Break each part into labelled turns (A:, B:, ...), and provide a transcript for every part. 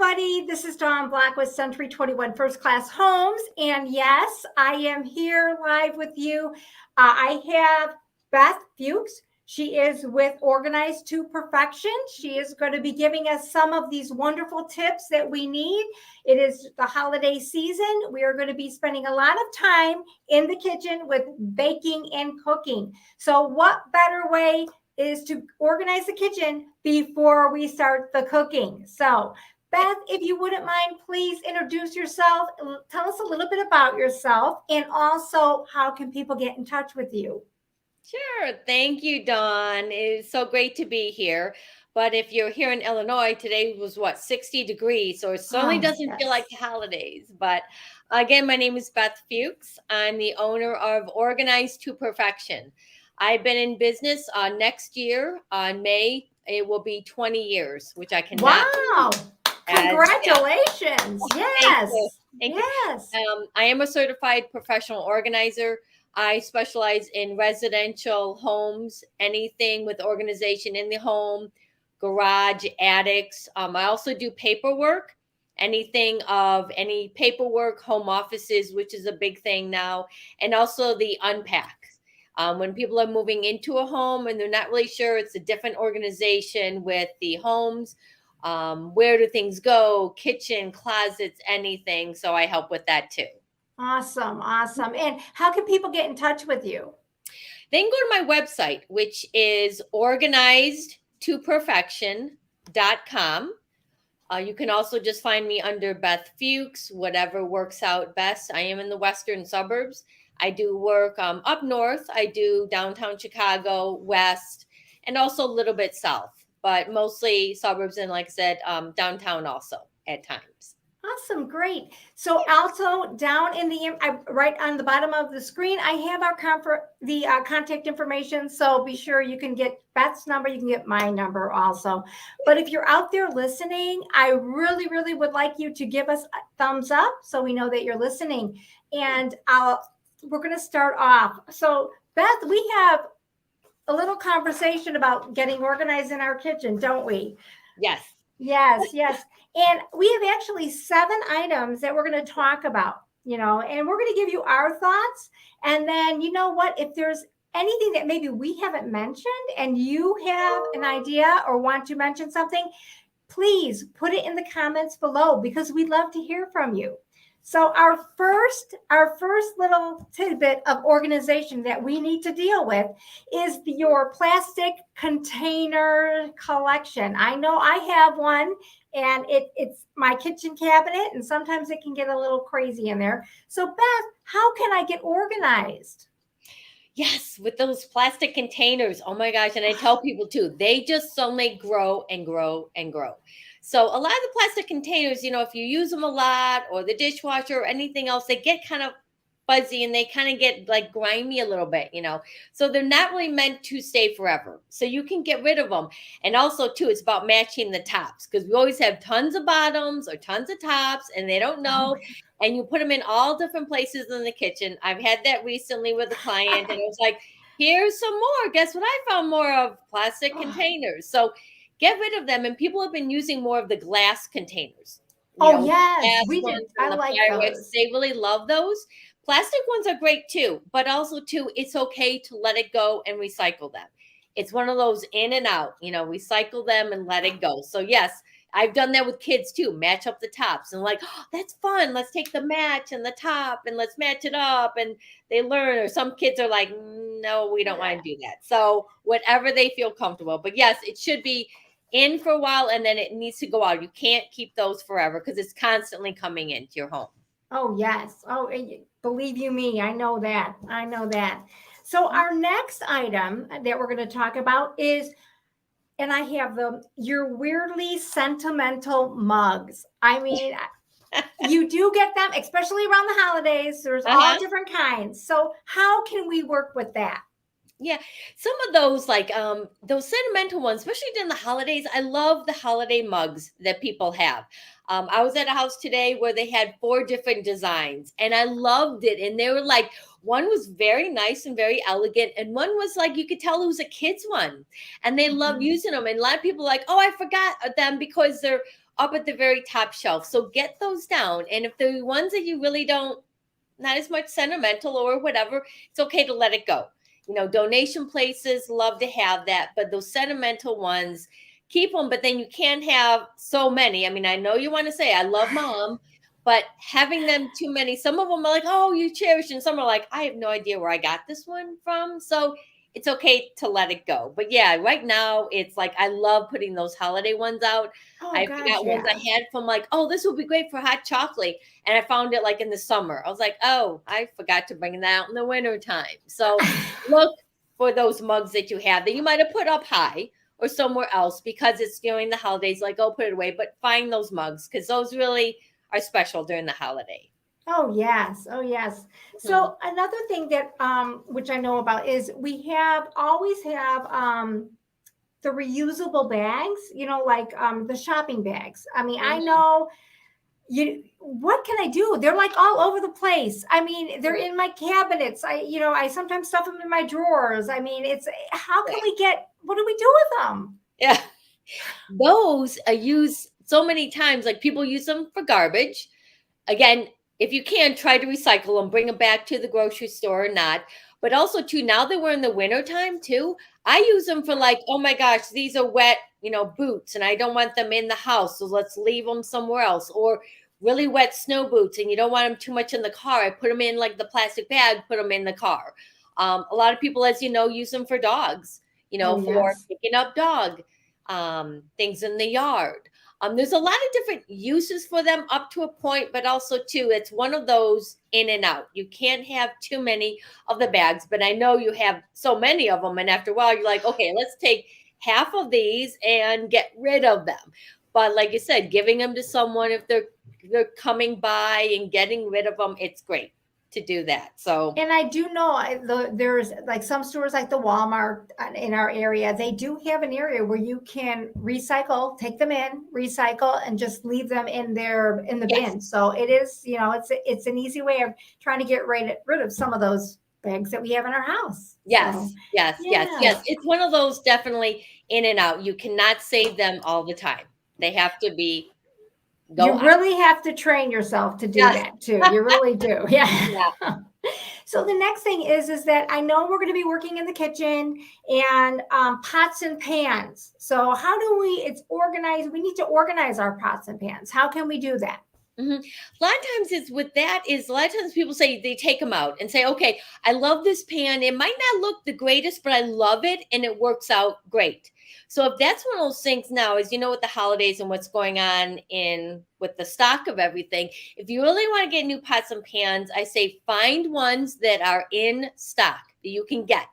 A: everybody. This is Dawn Black with Century 21 First Class Homes. And yes, I am here live with you. I have Beth Fuchs. She is with Organized to Perfection. She is going to be giving us some of these wonderful tips that we need. It is the holiday season. We are going to be spending a lot of time in the kitchen with baking and cooking. So what better way is to organize the kitchen before we start the cooking. So Beth, if you wouldn't mind, please introduce yourself. Tell us a little bit about yourself and also how can people get in touch with you?
B: Sure. Thank you, Dawn. It's so great to be here. But if you're here in Illinois, today was 60 degrees. So it certainly doesn't feel like the holidays. But again, my name is Beth Fuchs. I'm the owner of Organized to Perfection. I've been in business next year on May. It will be 20 years, which I cannot.
A: Wow. Congratulations. Yes.
B: Thank you. I am a certified professional organizer. I specialize in residential homes, anything with organization in the home, garage, attics. I also do paperwork, anything of any paperwork, home offices, which is a big thing now, and also the unpack. When people are moving into a home and they're not really sure, it's a different organization with the homes. Where do things go? Kitchen, closets, anything. So I help with that too.
A: Awesome. Awesome. And how can people get in touch with you?
B: They can go to my website, which is organizedtoperfection.com. You can also just find me under Beth Fuchs, whatever works out best. I am in the western suburbs. I do work up north. I do downtown Chicago, west, and also a little bit south, but mostly suburbs and, like I said, downtown also at times.
A: Awesome. Great. So also down in the right on the bottom of the screen, I have our contact information. So be sure you can get Beth's number. You can get my number also. But if you're out there listening, I really, really would like you to give us a thumbs up so we know that you're listening. And we're going to start off. So Beth, we have a little conversation about getting organized in our kitchen, don't we?
B: Yes.
A: Yes, yes. And we have actually 7 items that we're going to talk about, and we're going to give you our thoughts. And then, you know what, if there's anything that maybe we haven't mentioned and you have an idea or want to mention something, please put it in the comments below because we'd love to hear from you. So our first little tidbit of organization that we need to deal with is your plastic container collection. I know I have one, and it's my kitchen cabinet, and sometimes it can get a little crazy in there. So Beth, how can I get organized?
B: Yes, with those plastic containers. Oh my gosh. And I tell people too, they just suddenly grow and grow and grow. So a lot of the plastic containers, if you use them a lot or the dishwasher or anything else, they get kind of fuzzy and they kind of get like grimy a little bit, So they're not really meant to stay forever. So you can get rid of them. And also too, it's about matching the tops because we always have tons of bottoms or tons of tops and they don't know. And you put them in all different places in the kitchen. I've had that recently with a client and it was like, here's some more. Guess what? I found more of plastic containers. So get rid of them. And people have been using more of the glass containers.
A: Yes, we do. I like those.
B: They really love those. Plastic ones are great too, but also too, it's okay to let it go and recycle them. It's one of those in and out, recycle them and let it go. So yes, I've done that with kids too. Match up the tops and like, oh, that's fun. Let's take the match and the top and let's match it up. And they learn, or some kids are like, no, we don't want to do that. So whatever they feel comfortable, but yes, it should be in for a while and then it needs to go out. You can't keep those forever because it's constantly coming into your home.
A: Oh, yes. Oh, believe you me, I know that. So our next item that we're going to talk about is, and I have your weirdly sentimental mugs. I mean, you do get them, especially around the holidays. There's all different kinds. So how can we work with that?
B: Yeah, some of those, like those sentimental ones, especially during the holidays. I love the holiday mugs that people have. I was at a house today where they had 4 different designs and I loved it. And they were like, one was very nice and very elegant. And one was like, you could tell it was a kid's one and they love using them. And a lot of people are like, oh, I forgot them because they're up at the very top shelf. So get those down. And if the ones that you really don't, not as much sentimental or whatever, it's okay to let it go. Donation places love to have that, but those sentimental ones, keep them. But then you can't have so many. I mean, I know you want to say, I love mom, but having them too many, some of them are like, oh, you cherish, and some are like, I have no idea where I got this one from. So it's okay to let it go. But yeah, right now it's like, I love putting those holiday ones out.
A: Oh
B: I
A: gosh,
B: forgot ones I
A: yeah.
B: had from like, oh, this would be great for hot chocolate. And I found it like in the summer. I was like, oh, I forgot to bring that out in the winter time. So look for those mugs that you have that you might have put up high or somewhere else because it's during the holidays, like, oh, put it away. But find those mugs because those really are special during the holiday.
A: Oh yes, oh yes. So another thing that which I know about is we always have the reusable bags, like the shopping bags. I mean, I know what can I do? They're like all over the place. I mean, they're in my cabinets. I sometimes stuff them in my drawers. I mean, how can what do we do with them?
B: Yeah. Those are used so many times. Like people use them for garbage. Again, if you can, try to recycle them, bring them back to the grocery store or not. But also, too, now that we're in the winter time, too, I use them for like, oh my gosh, these are wet, boots, and I don't want them in the house. So let's leave them somewhere else. Or really wet snow boots, and you don't want them too much in the car. I put them in like the plastic bag, put them in the car. A lot of people, as you know, use them for dogs,
A: Oh,
B: for
A: yes.
B: picking up dog things in the yard. There's a lot of different uses for them up to a point, but also too, it's one of those in and out. You can't have too many of the bags, but I know you have so many of them. And after a while, you're like, okay, let's take half of these and get rid of them. But like you said, giving them to someone if they're coming by and getting rid of them, it's great to do that. So,
A: and I do know there's like some stores like the Walmart in our area, they do have an area where you can recycle, take them in, recycle, and just leave them in the
B: yes.
A: bin. So it is, it's an easy way of trying to get rid of some of those bags that we have in our house.
B: Yes,
A: So,
B: yes, yes, yes. It's one of those definitely in and out. You cannot save them all the time. They have to be
A: You
B: out.
A: really have to train yourself to do
B: Yes.
A: that too. You really do. Yeah.
B: Yeah.
A: So the next thing is that I know we're going to be working in the kitchen and pots and pans. So how do it's organized? We need to organize our pots and pans. How can we do that?
B: A lot of times it's with that is a lot of times people say they take them out and say, okay, I love this pan. It might not look the greatest, but I love it and it works out great. So if that's one of those things now is, with the holidays and what's going on with the stock of everything, if you really want to get new pots and pans, I say find ones that are in stock that you can get.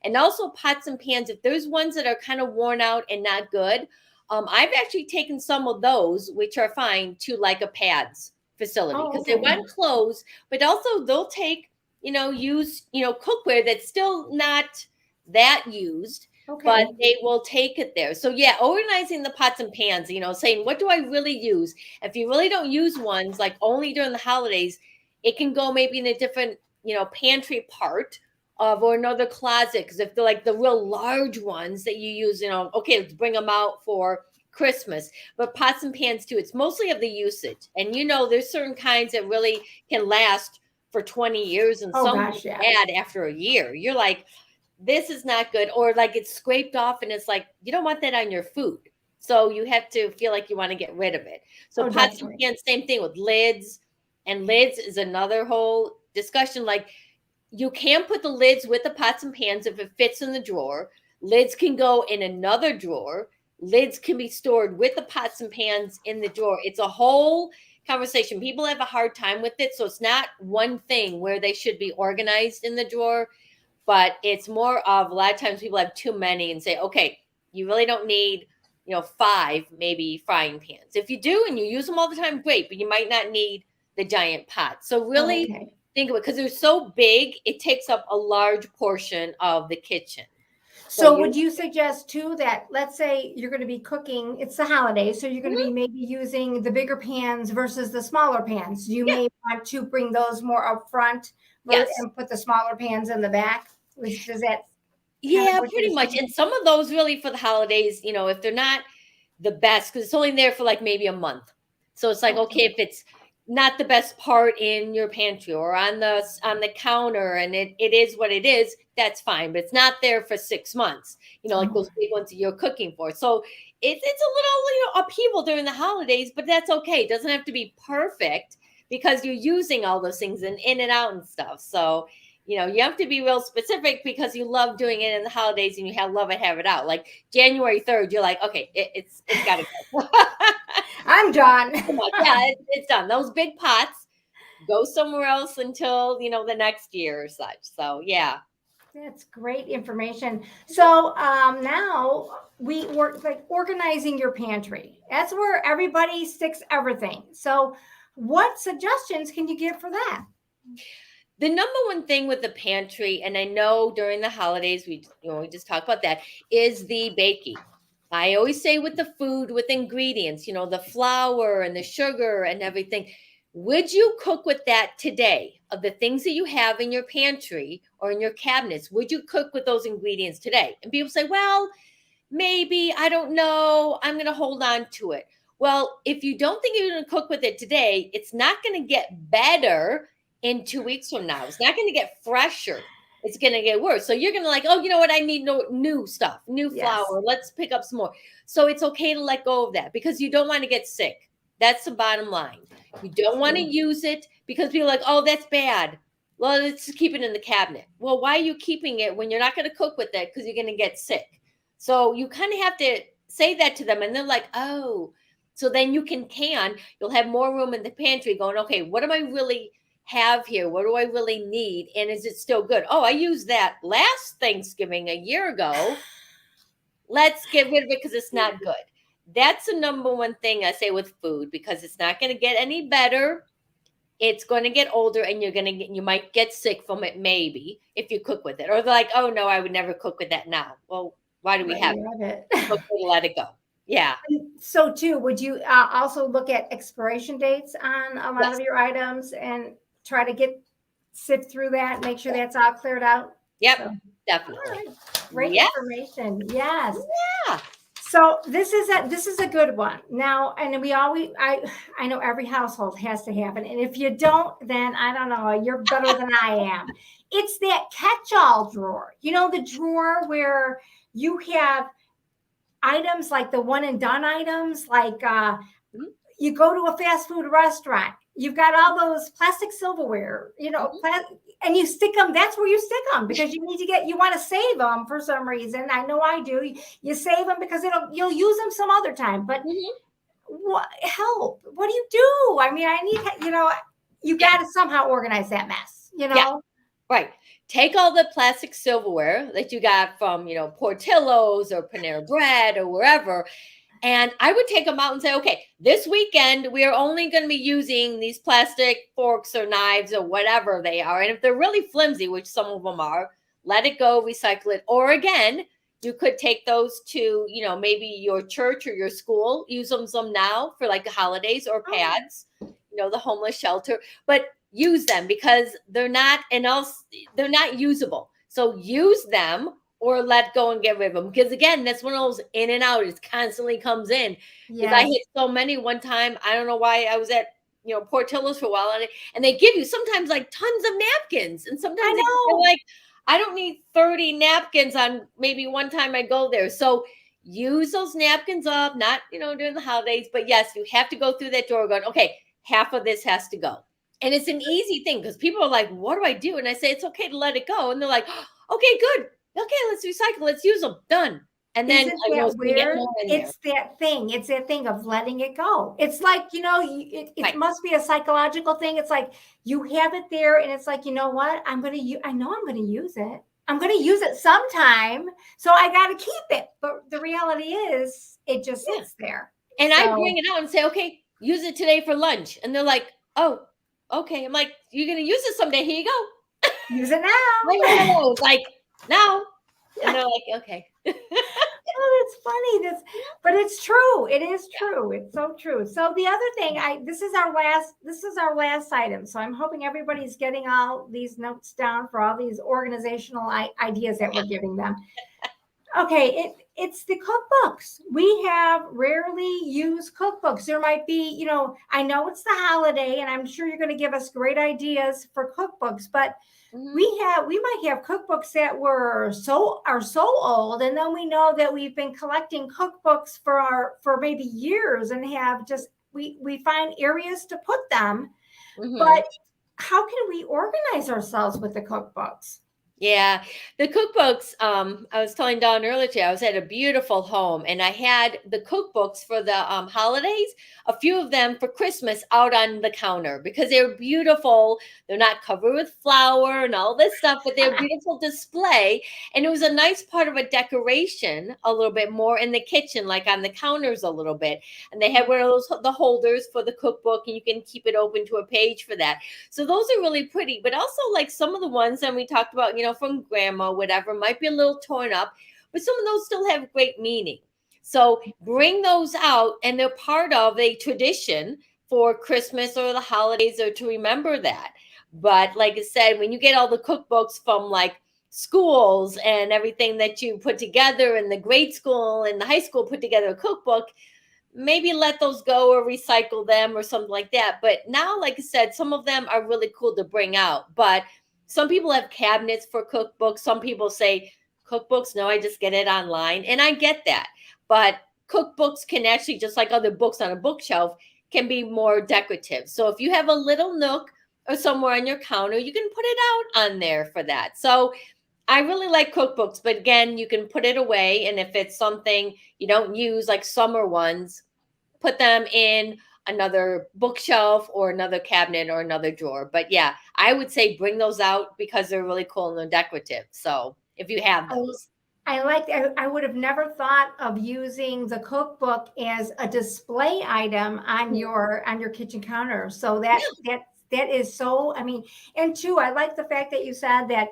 B: And also pots and pans, if there's ones that are kind of worn out and not good, I've actually taken some of those, which are fine, to like a pads facility because they want clothes, but also they'll take, use, cookware that's still not that used, but they will take it there. So yeah, organizing the pots and pans, saying, what do I really use? If you really don't use ones like only during the holidays, it can go maybe in a different, pantry part or another closet, because if they're like the real large ones that you use, okay, let's bring them out for Christmas. But pots and pans too, it's mostly of the usage. And there's certain kinds that really can last for 20 years and some add after a year. You're like, this is not good. Or like it's scraped off and it's like, you don't want that on your food. So you have to feel like you want to get rid of it. So pots and pans, same thing with lids. And lids is another whole discussion. Like, you can put the lids with the pots and pans if it fits in the drawer. Lids can go in another drawer. Lids can be stored with the pots and pans in the drawer. It's a whole conversation. People have a hard time with it. So it's not one thing where they should be organized in the drawer, but it's more of a lot of times people have too many and say, okay, you really don't need, 5 maybe frying pans. If you do and you use them all the time, great, but you might not need the giant pot. So really think of it, because they're so big, it takes up a large portion of the kitchen.
A: So would you suggest too that, let's say you're going to be cooking, it's the holidays, so you're going to be maybe using the bigger pans versus the smaller pans. You may want to bring those more up front and put the smaller pans in the back. Does that?
B: Yeah, pretty much. And some of those really for the holidays, if they're not the best because it's only there for like maybe a month. So it's like, okay, if it's not the best part in your pantry or on the counter and it is what it is, that's fine. But it's not there for 6 months, like those big ones that you're cooking for. So it's a little upheaval during the holidays, but that's okay. It doesn't have to be perfect because you're using all those things and in and out and stuff. So you have to be real specific because you love doing it in the holidays and you love it, have it out. Like January 3rd, you're like, okay, it's got to go.
A: I'm done.
B: Yeah, it's done. Those big pots go somewhere else until, the next year or such. So, yeah.
A: That's great information. So now we work like organizing your pantry. That's where everybody sticks everything. So what suggestions can you give for that?
B: The number one thing with the pantry, and I know during the holidays, we just talked about that, is the baking. I always say with the food, with ingredients, the flour and the sugar and everything. Would you cook with that today? Of the things that you have in your pantry or in your cabinets, would you cook with those ingredients today? And people say, well, maybe, I don't know, I'm going to hold on to it. Well, if you don't think you're going to cook with it today, it's not going to get better in 2 weeks from now. It's not going to get fresher. It's going to get worse. So you're going to like, oh, you know what? I need new stuff, new flour. Let's pick up some more. So it's okay to let go of that because you don't want to get sick. That's the bottom line. You don't want to use it because people are like, oh, that's bad. Well, let's just keep it in the cabinet. Well, why are you keeping it when you're not going to cook with it? Because you're going to get sick. So you kind of have to say that to them. And they're like, oh, so then you'll have more room in the pantry going, okay, what do I really have here? What do I really need? And is it still good? Oh, I used that last Thanksgiving a year ago. Let's get rid of it because it's not good. That's the number one thing I say with food because it's not going to get any better. It's going to get older and you might get sick from it maybe if you cook with it. Or they're like, oh no, I would never cook with that now. Well, why do we have it? Okay, let it go. Yeah.
A: So too, would you also look at expiration dates on a lot of your items and try to sift through that, make sure that's all cleared out?
B: Yep, so, definitely.
A: Right. Great information. Yes.
B: Yeah.
A: So this is a good one. Now, and I know every household has to have it. And if you don't, then I don't know, you're better than I am. It's that catch-all drawer. The drawer where you have items like the one and done items, like you go to a fast food restaurant, you've got all those plastic silverware, and you stick them. That's where you stick them because you want to save them for some reason. I know I do. You save them because you'll use them some other time. But help? What do you do? I mean, I need, you got to somehow organize that mess.
B: Yeah. Right. Take all the plastic silverware that you got from, Portillo's or Panera Bread or wherever. And I would take them out and say, okay, this weekend, we are only going to be using these plastic forks or knives or whatever they are. And if they're really flimsy, which some of them are, let it go, recycle it. Or again, you could take those to, maybe your church or your school, use them some now for like the holidays or pads, the homeless shelter. But use them because they're not usable. So use them or let go and get rid of them. Because again, that's one of those in and out. It constantly comes in. Because I hit so many one time. I don't know why. I was at Portillo's for a while, and they give you sometimes like tons of napkins, and sometimes they're like, I don't need 30 napkins on maybe one time I go there. So use those napkins up, not during the holidays, but yes, you have to go through that drawer going, okay, half of this has to go. And it's an easy thing because people are like, what do I do? And I say, it's okay to let it go. And they're like, okay, good. Okay, let's recycle. Let's use them. Done. And then
A: it's that thing. It's that thing of letting it go. It's like, it must be a psychological thing. It's like you have it there and it's like, you know what? I know I'm going to use it. I'm going to use it sometime. So I got to keep it. But the reality is it just sits there.
B: And I bring it out and say, okay, use it today for lunch. And they're like, oh, okay. I'm like, you're going to use it someday. Here you go.
A: Use it now.
B: It's like, now. And they're like, okay.
A: Oh, that's funny. But it's true. It is true. It's so true. So the other thing, this is our last item. So I'm hoping everybody's getting all these notes down for all these organizational ideas that we're giving them. Okay, it's the cookbooks. We have rarely used cookbooks. There might be, I know it's the holiday, and I'm sure you're going to give us great ideas for cookbooks, but
B: Mhm.
A: we might have cookbooks that are so old, and then we know that we've been collecting cookbooks for maybe years and have just we find areas to put them.
B: Mhm.
A: But how can we organize ourselves with the cookbooks?
B: Yeah, the cookbooks. I was telling Dawn earlier today, I was at a beautiful home and I had the cookbooks for the holidays, a few of them for Christmas out on the counter because they're beautiful. They're not covered with flour and all this stuff, but they're a beautiful display. And it was a nice part of a decoration, a little bit more in the kitchen, like on the counters a little bit. And they had one of those, the holders for the cookbook, and you can keep it open to a page for that. So those are really pretty, but also like some of the ones that we talked about, from grandma, whatever, might be a little torn up, but some of those still have great meaning. So bring those out, and they're part of a tradition for Christmas or the holidays or to remember that. But like I said, when you get all the cookbooks from like schools and everything that you put together, and the grade school and the high school put together a cookbook, maybe let those go or recycle them or something like that. But now, like I said, some of them are really cool to bring out. But some people have cabinets for cookbooks. Some people say cookbooks, no, I just get it online. And I get that. But cookbooks can actually, just like other books on a bookshelf, can be more decorative. So if you have a little nook or somewhere on your counter, you can put it out on there for that. So I really like cookbooks, but again, you can put it away. And if it's something you don't use, like summer ones, put them in another bookshelf or another cabinet or another drawer. But yeah, I would say bring those out because they're really cool and they're decorative. So if you have
A: I,
B: those.
A: I would have never thought of using the cookbook as a display item on your kitchen counter. So that is so, I mean, and two, I like the fact that you said that,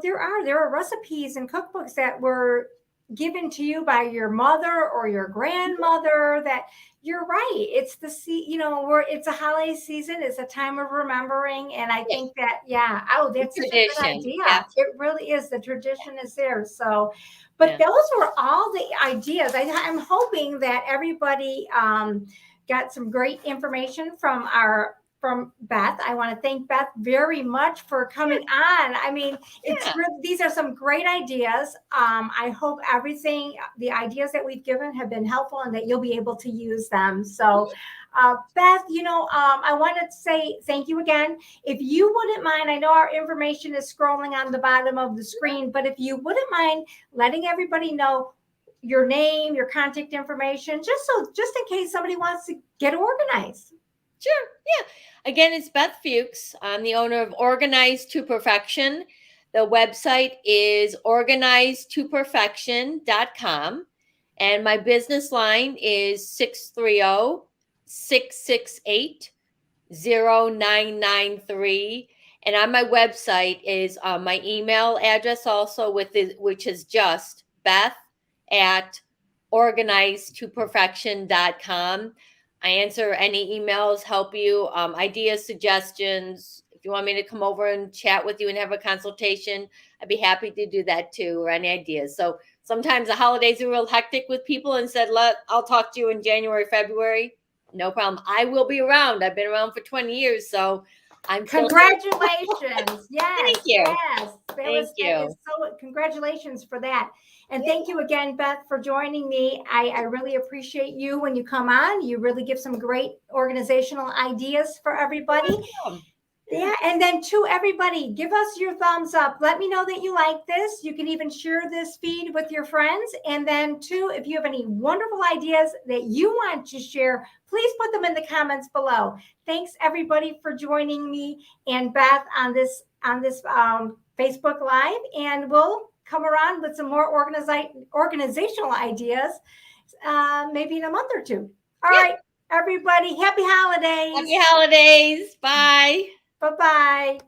A: there are recipes and cookbooks that were given to you by your mother or your grandmother. That you're right. It's where it's a holiday season. It's a time of remembering. And I
B: Yeah,
A: think that, yeah, oh,
B: the
A: that's such a good
B: tradition.
A: idea.
B: Yes.
A: It really is. The tradition is there. So, but
B: Yeah.
A: those were all the ideas. I'm hoping that everybody got some great information from Beth. I want to thank Beth very much for coming on. I mean,
B: Yeah.
A: these are some great ideas. I hope the ideas that we've given have been helpful and that you'll be able to use them. So, Beth, I want to say thank you again. If you wouldn't mind, I know our information is scrolling on the bottom of the screen, but if you wouldn't mind letting everybody know your name, your contact information, just in case somebody wants to get organized.
B: Sure. Yeah. Again, it's Beth Fuchs. I'm the owner of Organized to Perfection. The website is organizedtoperfection.com. And my business line is 630-668-0993. And on my website is my email address also, which is just Beth at organizedtoperfection.com. I answer any emails, help you, ideas, suggestions. If you want me to come over and chat with you and have a consultation, I'd be happy to do that too, or any ideas. So sometimes the holidays are real hectic with people and said, I'll talk to you in January, February. No problem. I will be around. I've been around for 20 years, so I'm still here.
A: Congratulations.
B: Thank
A: Yes,
B: you.
A: yes.
B: Thank
A: That
B: you.
A: is so congratulations for that. And thank you again, Beth, for joining me. I really appreciate you when you come on. You really give some great organizational ideas for everybody. Yeah, and then to everybody, give us your thumbs up. Let me know that you like this. You can even share this feed with your friends. And then two, if you have any wonderful ideas that you want to share, please put them in the comments below. Thanks everybody for joining me and Beth on this Facebook Live, and we'll come around with some more organizational ideas maybe in a month or two. All right, everybody, happy holidays.
B: Happy holidays. Bye.
A: Bye-bye.